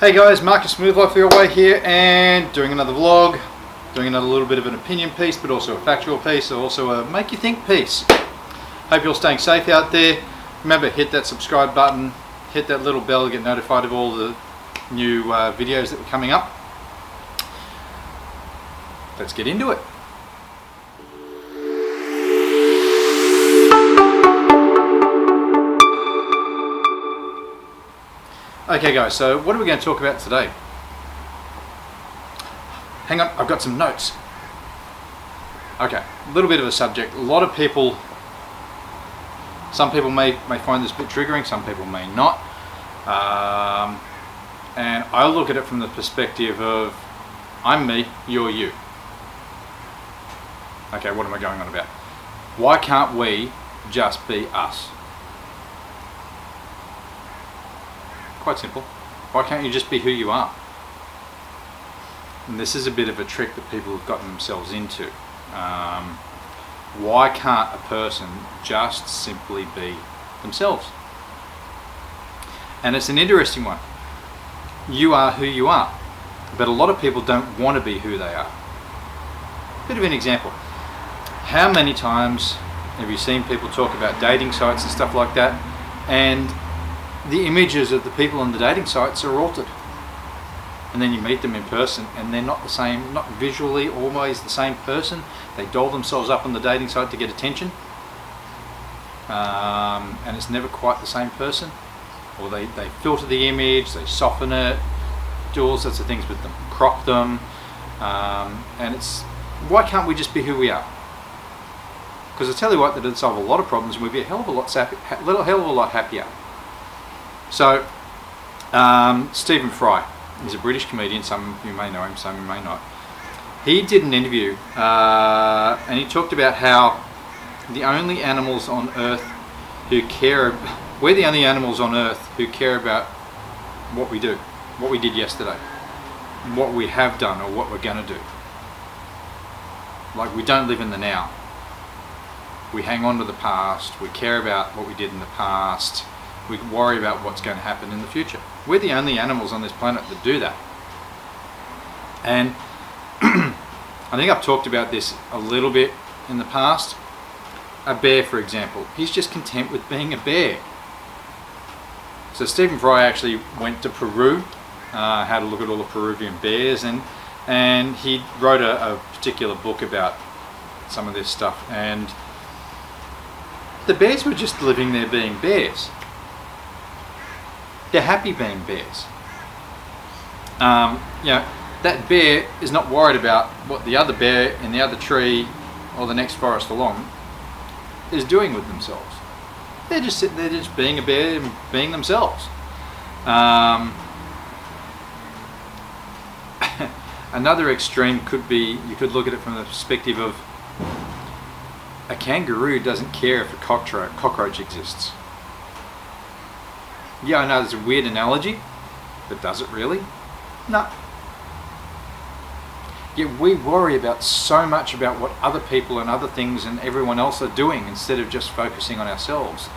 Hey guys, Marcus Smooth Life Your Way here, and doing another vlog, doing another little bit of an opinion piece, but also a factual piece, also a make you think piece. Hope you're staying safe out there. Remember, hit that subscribe button, hit that little bell to get notified of all the new videos that are coming up. Let's get into it. Okay guys, so what are we going to talk about today? Hang on, I've got some notes. Okay, a little bit of a subject. A lot of people, some people may find this a bit triggering, some people may not. And I look at it from the perspective of, I'm me, you're you. Okay, what am I going on about? Why can't we just be us? Quite simple. Why can't you just be who you are? And this is a bit of a trick that people have gotten themselves into. Why can't a person just simply be themselves? And it's an interesting one. You are who you are, but a lot of people don't want to be who they are. Bit of an example. How many times have you seen people talk about dating sites and stuff like that, and the images of the people on the dating sites are altered, and then you meet them in person and they're not the same, not visually always the same person. They doll themselves up on the dating site to get attention, and it's never quite the same person. Or they filter the image, they soften it, do all sorts of things with them, crop them, and it's, why can't we just be who we are? Because I tell you what, that would solve a lot of problems and we'd be a hell of a lot happier. So, Stephen Fry, he's a British comedian, some of you may know him, some of you may not. He did an interview and he talked about how the only animals on Earth who care, we're the only animals on Earth who care about what we do, what we did yesterday, what we have done or what we're going to do. Like, we don't live in the now. We hang on to the past, we care about what we did in the past, we worry about what's going to happen in the future. We're the only animals on this planet that do that. And I think I've talked about this a little bit in the past. A bear, for example, he's just content with being a bear. So Stephen Fry actually went to Peru, had a look at all the Peruvian bears, and he wrote a particular book about some of this stuff. And the bears were just living there being bears. They're happy being bears. That bear is not worried about what the other bear in the other tree or the next forest along is doing with themselves. They're just sitting there, just being a bear and being themselves. Another extreme could be, you could look at it from the perspective of a kangaroo doesn't care if a cockroach exists. Yeah, I know it's a weird analogy, but does it really? No. Yet we worry about so much about what other people and other things and everyone else are doing instead of just focusing on ourselves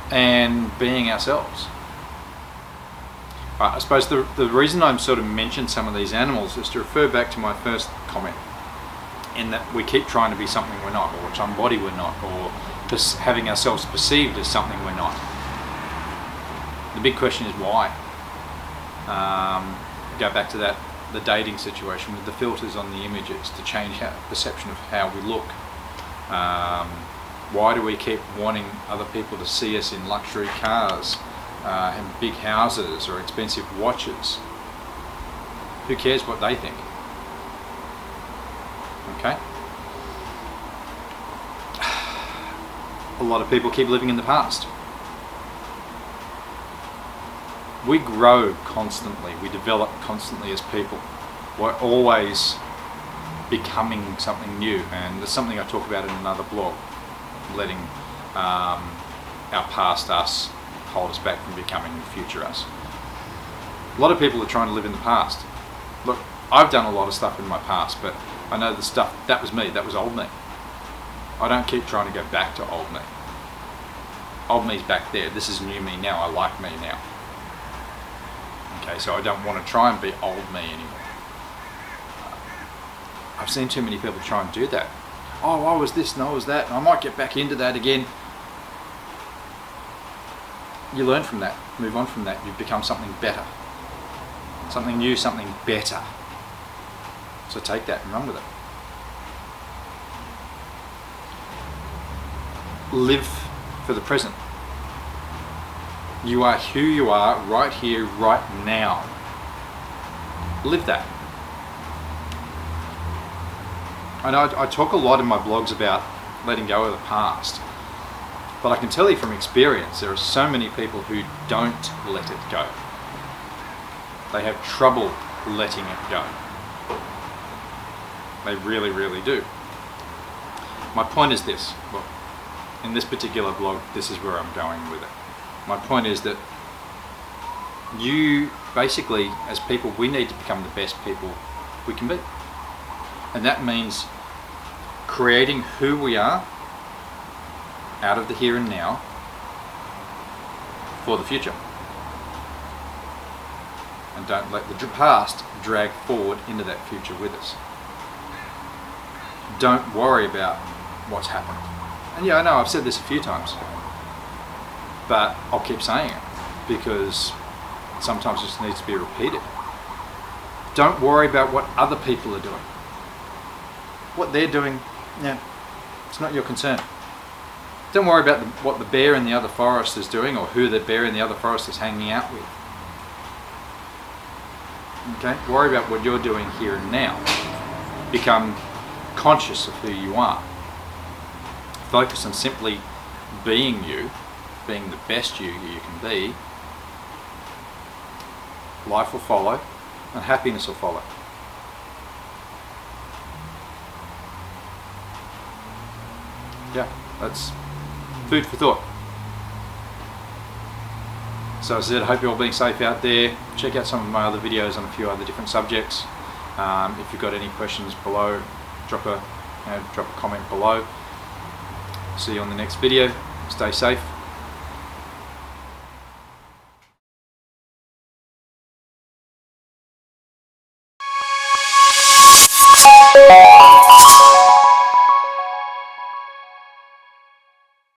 and being ourselves. I suppose the reason I'm sort of mentioned some of these animals is to refer back to my first comment, in that we keep trying to be something we're not, or somebody we're not, or just having ourselves perceived as something we're not. The big question is why. Go back to that, the dating situation with the filters on the images to change perception of how we look. Why do we keep wanting other people to see us in luxury cars and big houses or expensive watches? Who cares what they think? Okay? A lot of people keep living in the past. We grow constantly, we develop constantly as people. We're always becoming something new, and there's something I talk about in another blog, letting our past us hold us back from becoming the future us. A lot of people are trying to live in the past. Look, I've done a lot of stuff in my past, but I know the stuff, that was me, that was old me. I don't keep trying to go back to old me. Old me's back there, this is new me now, I like me now. Okay, so I don't want to try and be old me anymore. I've seen too many people try and do that. Oh, I was this and I was that, and I might get back into that again. You learn from that, move on from that, you become something better. Something new, something better. So take that and run with it. Live for the present. You are who you are right here, right now. Live that. I know I talk a lot in my blogs about letting go of the past, but I can tell you from experience, there are so many people who don't let it go. They have trouble letting it go. They really, really do. My point is this. Look, in this particular blog, this is where I'm going with it. My point is that you, basically, as people, we need to become the best people we can be. And that means creating who we are out of the here and now for the future. And don't let the past drag forward into that future with us. Don't worry about what's happened. And yeah, I know I've said this a few times, but I'll keep saying it because sometimes it just needs to be repeated. Don't worry about what other people are doing. What they're doing, yeah, it's not your concern. Don't worry about what the bear in the other forest is doing or who the bear in the other forest is hanging out with. Okay? Worry about what you're doing here and now. Become conscious of who you are. Focus on simply being you, being the best you can be. Life will follow and happiness will follow. Yeah, that's food for thought. So as I said, I hope you're all being safe out there. Check out some of my other videos on a few other different subjects. If you've got any questions below, drop a comment below. See you on the next video. Stay safe.